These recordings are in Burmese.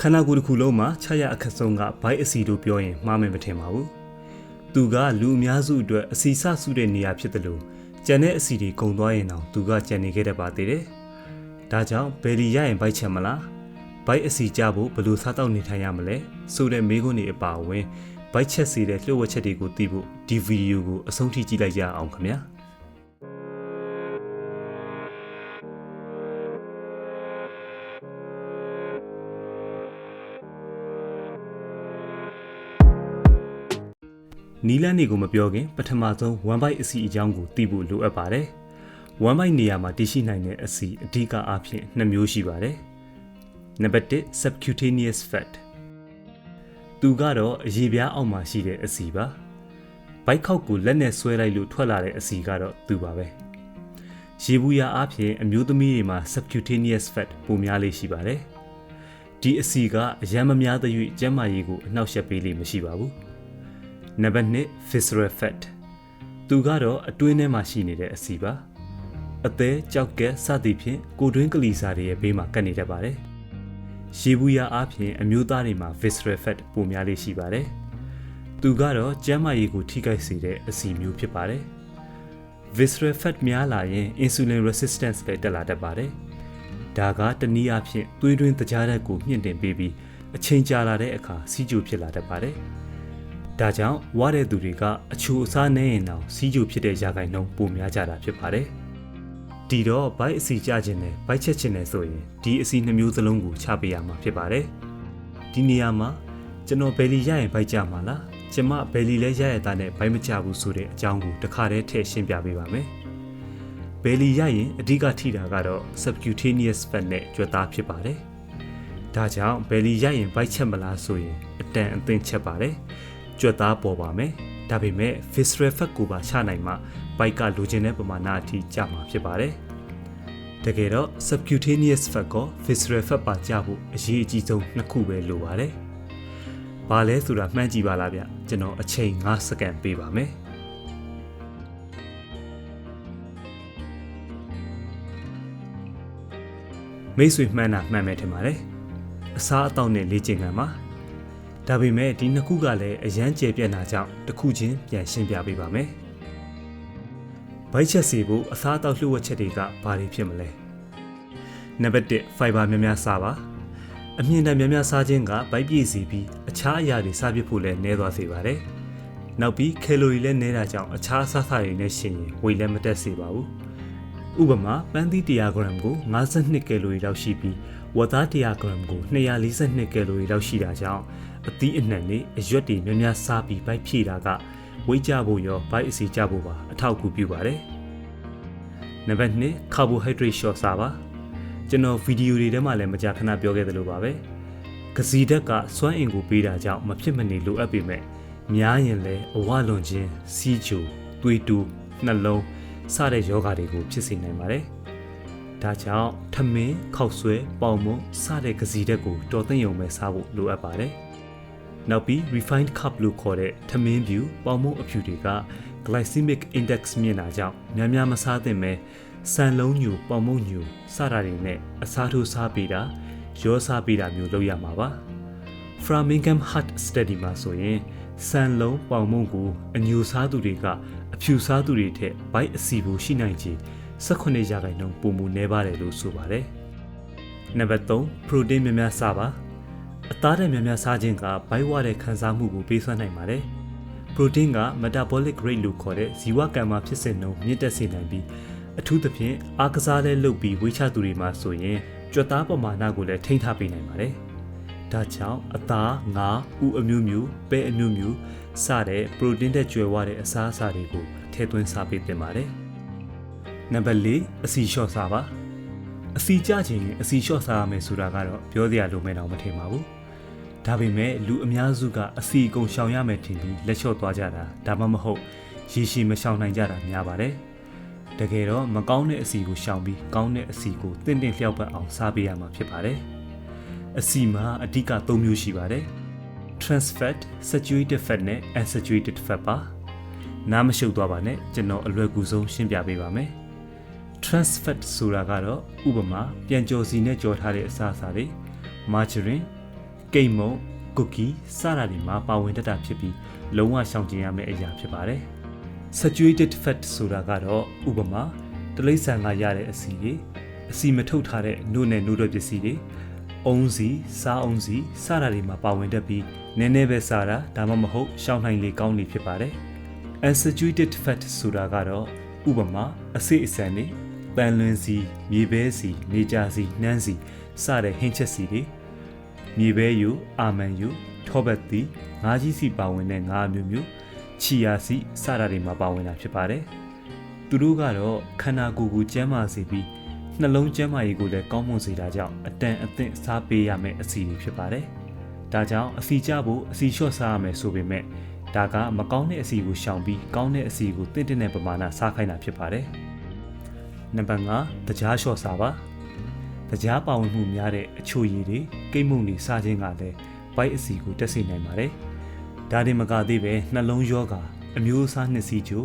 ခန္ဓာကိုယ်တစ်ခုလုံးမှာခြားရအခက်ဆုံးကဘိုက်အစီတို့ပြောရင်မှားမယ်မထင်ပါဘူး။သူကလူအများစုအတွက်အစီဆဆုတဲ့နေရာဖြစ်တယ်လို့ကျန်တဲ့အစီတွေကုံသွားရင်တော့သူကကြံနေခဲ့တတ်ပါသေးတယ်။ဒါကြောင့်ဘယ်လီရရင်ဘိုက်ချက်မလား။ဘိုက်အစီကြဖို့ဘယ်လိုစားတောက်နေထိုင်ရမလဲဆိုတဲ့မေးခွန်းတွေအပါအဝင်ဘိုက်ချက်စီတဲ့လျှို့ဝှက်ချက်တွေကိုသိဖို့ဒီဗီဒီယိုကိုအဆုံးထိကြည့်လိုက်ကြအောင်ခင်ဗျာ။နီလန်းတွေကိုမပြောခင်ပထမဆုံး1 byte အစီအကြောင်းကိုသိဖို့လိုအပ်ပါတယ်။1 byte နေရာမှာတည်ရှိနိုင်တဲ့အစီအဓိကအားဖြင့်2မျိုးရှိပါတယ်။နံပါတ်1 subcutaneous fat သူကတော့အရေပြားအောက်မှာရှိတဲ့အစီပါ။ဘိုက်ခေါက်ကိုလက်နဲ့ဆွဲလိုက်လို့ထွက်လာတဲ့အစီကတော့သူပါပဲ။ရေဘူးရအားဖြင့်အမျိုးသမီးတွေမှာ subcutaneous fat ပိုများလေးရှိပါတယ်။ဒီအစီကအရမ်းမများသရွေ့ကျန်းမာရေးကိုအနှောက်အယှက်ပေးလိမ့်မရှိပါဘူး။နံပါတ်2 visceral fat သူကတော့အတွင်းထဲမှာရှိနေတဲ့အစီပါအသေးကြောက်ကက်စသည်ဖြင့်ကိုယ်တွင်းကလီစာတွေရဲ့ဘေးမှာကပ်နေတတ်ပါတယ်ရေဘူးရအားဖြင့်အမျိုးသားတွေမှာ visceral fat ပိုများလေးရှိပါတယ်သူကတော့ကျန်းမာရေးကိုထိခိုက်စေတဲ့အစီမျိုးဖြစ်ပါတယ် visceral fat များလာရင် insulin resistance လည်းတက်လာတတ်ပါတယ်ဒါကတနည်းအားဖြင့်သွေးတွင်းတကြားဓာတ်ကိုမြင့်တင်ပေးပြီးအချိန်ကြာလာတဲ့အခါစီးကျိုဖြစ်လာတတ်ပါတယ်ဒါကြောင့်ဝါတဲ့သူတွေကအချိုအစားနဲ့ရင်တောင်စီးကျိုဖြစ်တဲ့ရာဂိုင်နှုန်းပိုများကြတာဖြစ်ပါတယ်။ဒီတော့ဘိုက်အစီကျခြင်းနဲ့ဘိုက်ချက်ခြင်းနဲ့ဆိုရင်ဒီအစီ2မျိုးစလုံးကိုချပေးရမှာဖြစ်ပါတယ်။ဒီနေရာမှာကျွန်တော်ဘယ်လီရရင်ဘိုက်ကြမှာလား။ကျမဘယ်လီလဲရရတာနဲ့ဘိုက်မကြဘူးဆိုတဲ့အကြောင်းကိုတစ်ခါတည်းထည့်ရှင်းပြပေးပါမယ်။ဘယ်လီရရင်အဓိကထိတာကတော့ subcutaneous fat နဲ့ကြွက်သားဖြစ်ပါတယ်။ဒါကြောင့်ဘယ်လီရရင်ဘိုက်ချက်မလားဆိုရင်အတန်အသင့်ချက်ပါတယ်။ကြွက်သားပေါ်ပါမယ်။ဒါပေမဲ့ visceral fat ကိုပါချနိုင်မှဘိုက်ကလိုချင်တဲ့ပမာဏအထိကျမှာဖြစ်ပါတယ်။တကယ်တော့ subcutaneous fat က visceral fat ပါကျဖို့အရေးအကြီးဆုံး2ခုပဲလိုပါတယ်။ဘာလဲဆိုတာမှန်းကြည့်ပါလားဗျ။ကျွန်တော်အချိန်5စက္ကန့်ပေးပါမယ်။မိတ်ဆွေမှန်းတာမှန်မယ်ထင်ပါတယ်။အစားအသောက်နဲ့လေ့ကျင့်ခန်းပါဒါပေမဲ့ဒီနှစ်ခုကလည်းအရန်ကျေပြန့်တာကြောင့်တစ်ခုချင်းပြန်ရှင်းပြပေးပါမယ်။ဘိုက်ချက်စီဖို့အစားအသောက်လျှို့ဝှက်ချက်တွေကဘာတွေဖြစ်မလဲ။နံပါတ်1 fiber များများစားပါ။အမြင့်တမ်းများများစားခြင်းကဘိုက်ပြည့်စေပြီးအခြားအရာတွေစားပြစ်ဖို့လည်းနည်းသွားစေပါတယ်။နောက်ပြီးကယ်လိုရီလည်းနည်းတာကြောင့်အခြားအစားအစာတွေနဲ့ရှင်ရင်ဝေလည်းမတက်စေပါဘူး။ဥပမာပန်းသီး100 g ကို52ကယ်လိုရီလောက်ရှိပြီးဝက်သား100 g ကို242ကယ်လိုရီလောက်ရှိတာကြောင့်အသီးအနှံတွေအရွက်တွေများများစားပြီးဘိုက်ဖြည့်တာကဝိတ်ကြဖို့ရောဘိုက်အစီကြဖို့ပါအထောက်အကူပြုပါတယ်။နံပါတ်2 carbohydrate short စားပါကျွန်တော်ဗီဒီယိုတွေထဲမှာလည်းမကြာခဏပြောခဲ့သလိုပါပဲ။ကစီဓာတ်ကစွမ်းအင်ကိုပေးတာကြောင့်မဖြစ်မနေလိုအပ်ပေမဲ့များရင်လည်းအဝလွန်ခြင်းစီးချိုသွေးတိုးနှလုံးစတဲ့ယောဂတွေကိုဖြစ်စေနိုင်ပါတယ်။ဒါကြောင့်ထမင်းခောက်ဆွဲပေါင်မုံစတဲ့ကစီဓာတ်ကိုတော်သိမ့်ရုံပဲစားဖို့လိုအပ်ပါတယ်။နောက်ပြီး refined carb လို့ခေါ်တဲ့ထမင်းပြူပေါင်မုံအဖြူတွေက glycemic index မြင့်တာကြောင့်များများမစားသင့်ပဲဆန်လုံးညူပေါင်မုံညူစတာတွေနဲ့အစားထိုးစားပေးတာရောစားပေးတာမျိုးလုပ်ရမှာပါ။ Framingham Heart Study မှာဆိုရင်ဆန်လုံးပေါင်မုံကိုအညူစားသူတွေကအဖြူစားသူတွေထက်ဘိုက်အစီဖို့ရှိနိုင်ခြေ18%ပိုမိုနည်းပါတယ်လို့ဆိုပါတယ်။နံပါတ်3 protein များများစားပါအသားဓာတ်များများစားခြင်းကဘိုက်ဝတဲ့ခံစားမှုကိုပေးစွမ်းနိုင်ပါတယ်။ protein က metabolic rate လို့ခေါ်တဲ့ဇီဝကမ္မဖြစ်စဉ်နှုန်းမြင့်တက်စေနိုင်ပြီးအထူးသဖြင့်အားကစားတဲ့လုပ်ပြီးဝေးချသူတွေမှာဆိုရင်ကြွက်သားပမာဏကိုလည်းထိန်းထားပေးနိုင်ပါတယ်။ဒါကြောင့်အသားငါးဥအမျိုးမျိုးပဲအမျိုးမျိုးစတဲ့ protein တဲ့ကျွဲဝတဲ့အစားအစာတွေကိုထည့်သွင်းစားပေးသင့်ပါတယ်။နံပါတ်4အစီလျှော့စားပါအစီကြခြင်းအစီလျှော့စားရမယ်ဆိုတာကတော့ပြောစရာလိုမယ်တော့မထင်ပါဘူး။ဒါပေမဲ့လူအများစုကအစီအကုန်ရှောင်ရမယ်ထင်ပြီးလက်လျှော့သွားကြတာဒါမှမဟုတ်ရေရှည်မရှောင်နိုင်ကြတာများပါတယ်တကယ်တော့မကောင်းတဲ့အစီကိုရှောင်ပြီးကောင်းတဲ့အစီကိုတင့်တင့်လျှောက်ပတ်အောင်စားပေးရမှာဖြစ်ပါတယ်အစီမှာအဓိက3မျိုးရှိပါတယ် trans fat saturated fat နဲ့ unsaturated fat ပါနားမရှုပ်သွားပါနဲ့ကျွန်တော်အလွယ်ကူဆုံးရှင်းပြပေးပါမယ် trans fat ဆိုတာကတော့ဥပမာပြန်ကြော်စီနဲ့ကြော်ထားတဲ့အစားအစာတွေ margarine ကိတ်မုံကုကီစတာတွေမှာပါဝင်တတ်တာဖြစ်ပြီးလုံးဝရှောင်ကျဉ်ရမယ့်အရာဖြစ်ပါတယ်။ saturated fat ဆိုတာကတော့ဥပမာတလိမ့်ဆန်ကရတဲ့အဆီတွေအဆီမထုတ်ထားတဲ့နှုတ်နဲ့နှုတ်ထွက်ပစ္စည်းတွေအုံးစီစားအုံးစီစတာတွေမှာပါဝင်တတ်ပြီးနည်းနည်းပဲစားတာဒါမှမဟုတ်ရှောင်နိုင်လေကောင်းလေဖြစ်ပါတယ်။ unsaturated fat ဆိုတာကတော့ဥပမာအဆိပ်အဆန်တွေပန်လွင်စီမြေပဲစီနေကြာစီနှမ်းစီစတဲ့ဟင်းချက်စီတွေမြေပဲယိုအာမန်ယိုထောပတ်သီးငါးကြီးစီပါဝင်တဲ့ငါးမျိုးမျိုးချီယာစီစတာတွေမှာပါဝင်တာဖြစ်ပါတယ်။သူတို့ကတော့ခန္ဓာကိုယ်ကိုကျန်းမာစေပြီးနှလုံးကျန်းမာရေးကိုလည်းကောင်းမွန်စေတာကြောင့်အတန်အသင့်စားပေးရမယ့်အစီအတွေဖြစ်ပါတယ်။ဒါကြောင့်အစီကျဖို့အစီလျှော့စားရမယ်ဆိုပေမဲ့ဒါကမကောင်းတဲ့အစီကိုရှောင်ပြီးကောင်းတဲ့အစီကိုတင့်တဲ့ပမာဏစားခိုင်းတာဖြစ်ပါတယ်။နံပါတ်5တကြားလျှော့စားပါ။တကြားပါဝင်မှုများတဲ့အချိုရည်တွေကိတ်မုန်တွေစားခြင်းကလည်းဘိုက်အစီကိုတက်စေနိုင်ပါတယ်။ဒါတင်မကသေးပဲနှလုံးယောဂအမျိုးအစားနှစ်စီးချို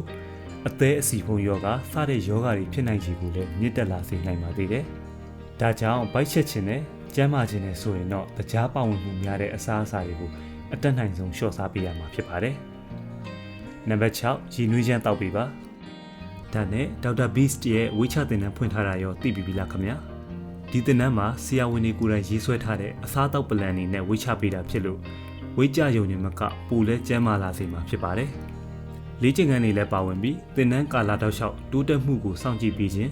အသေးအစီဖုံယောဂစတဲ့ယောဂတွေဖြစ်နိုင်ခြေကိုလည်းမြင့်တက်လာစေနိုင်ပါသေးတယ်။ဒါကြောင့်ဘိုက်ချက်ခြင်းနဲ့ကျန်းမာခြင်းနဲ့ဆိုရင်တော့တကြားပါဝင်မှုများတဲ့အစားအစာတွေကိုအတက်နိုင်ဆုံးလျှော့စားပေးရမှာဖြစ်ပါတယ်။နံပါတ်6ရေနွေးချမ်းတောက်ပေးပါ။ဒါနဲ့ဒေါက်တာဘီစต์ရဲ့ဝေးချသင်တန်းဖွင့်ထားတာရောသိပြီလားခင်ဗျာ။ဒီသင်တန်းမှာဆရာဝန်တွေကိုယ်တိုင်ရေးဆွဲထားတဲ့အစားအသောက်ပလန်တွေနဲ့ဝေးချပေးတာဖြစ်လို့ဝေးကြရုံနဲ့မကပိုလဲကျန်းမာလာစေမှာဖြစ်ပါတယ်။လေ့ကျင့်ခန်းတွေလည်းပါဝင်ပြီးသင်တန်းကာလတောက်လျှောက်တိုးတက်မှုကိုစောင့်ကြည့်ပေးခြင်း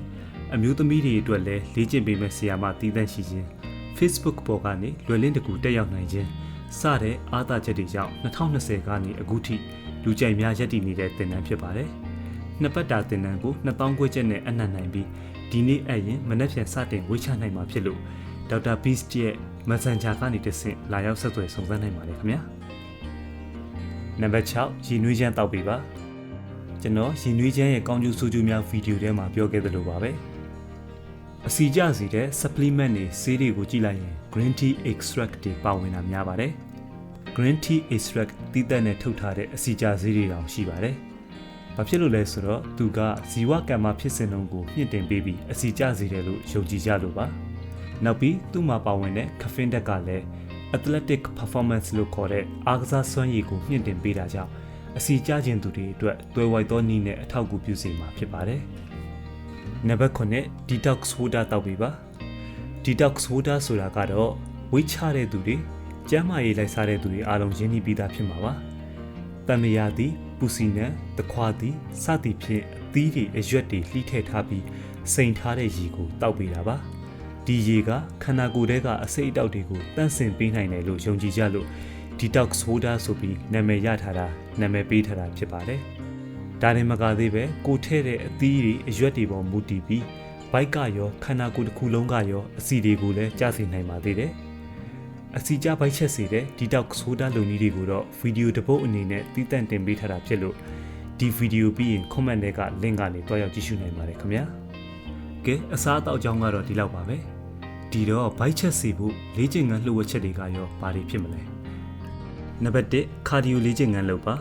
အမျိုးသမီးတွေအတွက်လည်းလေ့ကျင့်ပေးမဲ့ဆရာမတည်တံ့ရှိခြင်း Facebook ပေါ်ကနေလွယ်လင်းတကူတက်ရောက်နိုင်ခြင်းစတဲ့အားသာချက်တွေကြောင့်2020ကနေအခုထိလူကြိုက်များရပ်တည်နေတဲ့သင်တန်းဖြစ်ပါတယ်။နှစ်ပတ်တာသင်တန်းကို2000ခွဲချက်နဲ့အနှံ့နိုင်ပြီးဒီနေ့အရင်မနက်ဖြန်စတင်ဝေးချနိုင်မှာဖြစ်လို့ဒေါက်တာဘီစต์ရဲ့ Messenger ကနေတဆင့်လာရောက်ဆက်သွယ်စုံစမ်းနိုင်ပါတယ်ခင်ဗျာ။နံပါတ်6ရေနွေးချမ်းတောက်ပေးပါ။ကျွန်တော်ရေနွေးချမ်းရဲ့ကောင်းကျိုးဆိုးကျိုးများဗီဒီယိုထဲမှာပြောခဲ့သလိုပါပဲ။အစီကျစေတဲ့ supplement တွေဆေးတွေကိုကြည့်လိုက်ရင် green tea extract တွေပါဝင်တာများပါတယ်။ green tea extract တိတက်နဲ့ထုတ်ထားတဲ့အစီကျဆေးတွေတောင်ရှိပါတယ်။ဘာဖြစ်လို့လဲဆိုတော့သူကဇီဝကမ္မဖြစ်စဉ်လုံးကိုမြင့်တင်ပေးပြီးအစီကျစေတယ်လို့ယုံကြည်ကြလို့ပါ။နောက်ပြီးသူ့မှာပါဝင်တဲ့ caffeine ဓာတ်ကလည်း athletic performance လို့ခေါ်တဲ့အားကစားစွမ်းရည်ကိုမြင့်တင်ပေးတာကြောင့်အစီကျခြင်းသူတွေအတွက်သွယ်ဝိုက်သောနည်းနဲ့အထောက်အကူပြုစေမှာဖြစ်ပါတယ်။နံပါတ်9 detox water တောက်ပေးပါ။ detox water ဆိုတာကတော့ဝိတ်ချတဲ့သူတွေကျန်းမာရေးလိုက်စားတဲ့သူတွေအားလုံးရင်းနှီးပြီးသားဖြစ်မှာပါ။တံမယာသည်ပူစီနံတခွာသည်စသည်ဖြင့်အသီးတွေအရွက်တွေလှိထည့်ထားပြီးစိန်ထားတဲ့ရေကိုတောက်ပေးတာပါ။ဒီရေကခန္ဓာကိုယ်ထဲကအဆိပ်အတောက်တွေကိုတန့်စင်ပေးနိုင်တယ်လို့ယုံကြည်ကြလို့ detox water ဆိုပြီးနာမည်ရထားတာနာမည်ပေးထားတာဖြစ်ပါတယ်။ဒါနဲ့မကသေးပဲကိုထဲ့တဲ့အသီးတွေအရွက်တွေပေါ်မူတည်ပြီးဘိုက်ကရောခန္ဓာကိုယ်တစ်ခုလုံးကရောအဆီတွေကိုလည်းကျစေနိုင်ပါသေးတယ်။အဆီကျဘိုက်ချက်စေတဲ့ detox water လုံနည်းတွေကိုတော့ဗီဒီယိုတစ်ပုဒ်အနေနဲ့တည်တံ့တင်ပေးထားတာဖြစ်လို့ဒီဗီဒီယိုပြီးရင် comment ထဲက link ကနေတွားရောက်ကြည့်ရှုနိုင်ပါတယ်ခင်ဗျာ။ကဲအစားအသောက်အကြောင်းကတော့ဒီလောက်ပါပဲ။ဒီတော့ဘိုက်ချက်စေဖို့လေ့ကျင့်ခန်းလှုပ်ဝက်ချက်တွေကရောဘာတွေဖြစ်မလဲ။နံပါတ်1ကာဒီယိုလေ့ကျင့်ခန်းလုပ်ပါ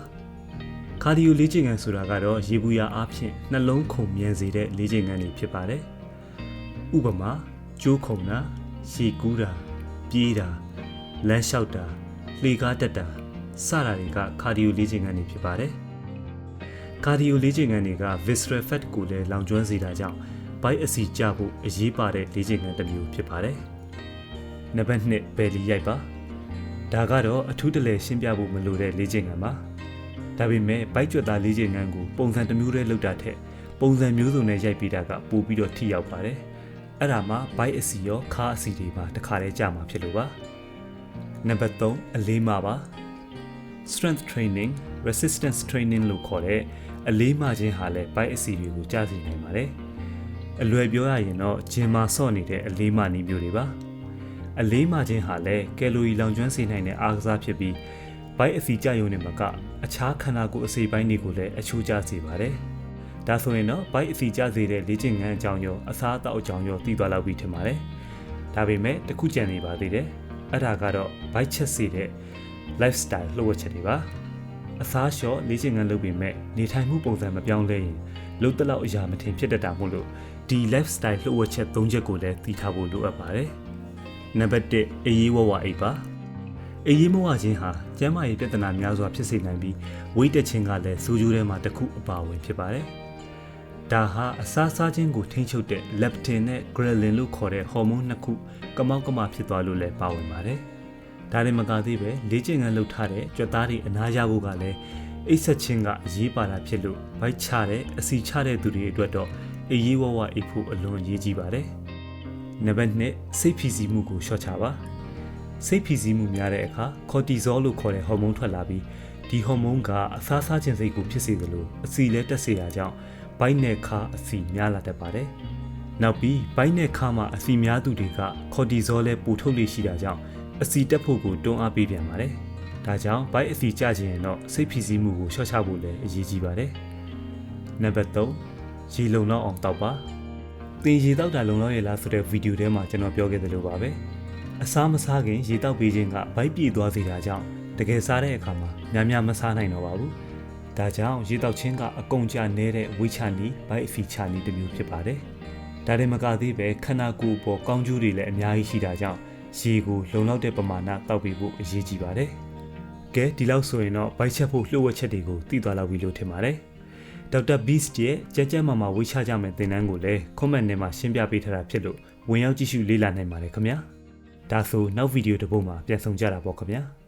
။ကာဒီယိုလေ့ကျင့်ခန်းဆိုတာကတော့ရေဘူးရအားဖြင့်နှလုံးခုန်မြန်စေတဲ့လေ့ကျင့်ခန်းတွေဖြစ်ပါတယ်။ဥပမာကျိုးခုန်တာရေကူးတာပြေးတာလမ်းလျှောက်တာလှေကားတက်တာစတာတွေကကာဒီယိုလေ့ကျင့်ခန်းတွေဖြစ်ပါတယ်။ကာဒီယိုလေ့ကျင့်ခန်းတွေက visceral fat ကိုလည်းလောင်ကျွမ်းစေတာကြောင့်ဘိုက်အဆီကျဖို့အရေးပါတဲ့လေ့ကျင့်ခန်းတစ်မျိုးဖြစ်ပါတယ်။နံပါတ်2ဘယ်လီရိုက်ပါ။ဒါကတော့အထူးတလဲရှင်းပြဖို့မလိုတဲ့လေ့ကျင့်ခန်းပါ။ဒါပေမဲ့ဘိုက်ကြွက်သားလေ့ကျင့်ခန်းကိုပုံစံတစ်မျိုးတည်းလုပ်တာထက်ပုံစံမျိုးစုံနဲ့ရိုက်ပေးတာကပိုပြီးတော့ထိရောက်ပါတယ်။အဲ့ဒါမှဘိုက်အဆီရောခါအဆီတွေပါတစ်ခါတည်းကြာမှာဖြစ်လို့ပါ။နံပါတ်3အလေးမပါ strength training resistance training လို့ခေါ်တဲ့အလေးမခြင်းဟာလည်းဘိုက်အဆီတွေကိုကြာစေနိုင်ပါတယ်။အလွယ်ပြောရရင်တော့ဂျင်မာဆော့နေတဲ့အလေးမနည်းမျိုးတွေပါ။အလေးမခြင်းဟာလည်းကယ်လိုရီလောင်ကျွမ်းစေနိုင်တဲ့အားကစားဖြစ်ပြီးဘိုက်အဆီကျရုံနဲ့မကအခြားခန္ဓာကိုယ်အစိတ်ပိုင်းတွေကိုလည်းအချိုးကျစေပါတယ်။ဒါဆိုရင်တော့ဘိုက်အဆီကျစေတဲ့လေ့ကျင့်ခန်းအကြောင်းရောအစားအသောက်အကြောင်းရောသိသွားလောက်ပြီထင်ပါတယ်။ဒါပေမဲ့တစ်ခုကြံနေပါသေးတယ်။အဲ့ဒါကတော့ဘိုက်ချက်စေတဲ့ lifestyle လှုပ်ဝက်ချက်တွေပါ။အစားလျှော့လေ့ကျင့်ခန်းလုပ်ပေမဲ့နေထိုင်မှုပုံစံမပြောင်းလဲရင်လုံးတလောက်အရာမထင်ဖြစ်တတ်တာမို့လို့ဒီ lifestyle လှုပ်ဝက်ချက်3ချက်ကိုလည်းသိထားဖို့လိုအပ်ပါတယ်။နံပါတ်1အေးအေးဝဝအိပ်ပါ အေးရေးမဝခြင်းဟာကျန်းမာရေးပြဿနာများစွာဖြစ်စေနိုင်ပြီးဝိတက်ခြင်းကလည်းဆိုးကျိုးထဲမှာတစ်ခုအပါအဝင်ဖြစ်ပါတယ်။ဒါဟာအစားစားခြင်းကိုထိန်းချုပ်တဲ့ leptin နဲ့ ghrelin လို့ခေါ်တဲ့ဟော်မုန်းနှစ်ခုကမောက်ကမဖြစ်သွားလို့လည်းပါဝင်ပါတယ်။ဒါနဲ့မကသေးပဲလေ့ကျင့်ခန်းလုပ်ထားတဲ့ကြွက်သားတွေအနားရဖို့ကလည်းအိပ်ဆက်ခြင်းကအရေးပါတာဖြစ်လို့ဗိုက်ချတဲ့အစီချတဲ့သူတွေအတွက်တော့အေးရေးဝဝအိပ်ဖို့အလွန်အရေးကြီးပါတယ်။နံပါတ်2စိတ်ဖိစီးမှုကိုလျှော့ချပါစိတ်ဖိစီးမှုများတဲ့အခါကော်တီဇောလို့ခေါ်တဲ့ဟော်မုန်းထွက်လာပြီးဒီဟော်မုန်းကအစားစားခြင်းစိတ်ကိုဖြစ်စေသလိုအဆီလည်းတက်စေတာကြောင့်ဘိုက်နဲ့ခါအဆီများလာတတ်ပါတယ်။နောက်ပြီးဘိုက်နဲ့ခါမှာအဆီများသူတွေကကော်တီဇောလည်းပိုထုတ်လေရှိတာကြောင့်အဆီတက်ဖို့ကိုတွန်းအားပေးပြန်ပါတယ်။ဒါကြောင့်ဘိုက်အဆီကျခြင်းရင်တော့စိတ်ဖိစီးမှုကိုလျှော့ချဖို့လည်းအရေးကြီးပါတယ်။နံပါတ်3ရေလုံလောက်အောင်တောက်ပါ။သင်ရေတောက်တာလုံလောက်ရလားဆိုတဲ့ဗီဒီယိုထဲမှာကျွန်တော်ပြောခဲ့သလိုပါပဲ။အစားမစားခင်ရေတောက်ပေးခြင်းကဗိုက်ပြေသွားစေတာကြောင့်တကယ်စားတဲ့အခါမှာများမစားနိုင်တော့ပါဘူး။ဒါကြောင့်ရေတောက်ခြင်းကအကုန်ကျနေတဲ့ဝိချနီဗိုက်အဆီချနီတစ်မျိုးဖြစ်ပါတယ်။ဒါတွေမကသေးပဲခန္ဓာကိုယ်ပေါ်ကောင်းကျိုးတွေလည်းအများကြီးရှိတာကြောင့်ရေကိုလုံလောက်တဲ့ပမာဏတောက်ပေးဖို့အရေးကြီးပါတယ်။ကဲဒီလောက်ဆိုရင်တော့ဗိုက်ချက်ဖို့လှုပ်ဝက်ချက်တွေကိုသိသွားလောက်ပြီလို့ထင်ပါတယ်။ဒေါက်တာ Beast ရဲ့ကြက်မာဝေးချကြမယ့်သင်တန်းကိုလည်း comment ထဲမှာရှင်းပြပေးထားတာဖြစ်လို့ဝင်ရောက်ကြည့်ရှုလေ့လာနိုင်ပါတယ်ခင်ဗျာ။ဒါဆိုနောက်ဗီဒီယိုတစ်ပုဒ်မှာပြန်ဆောင်ကြတာပေါ့ခင်ဗျာ။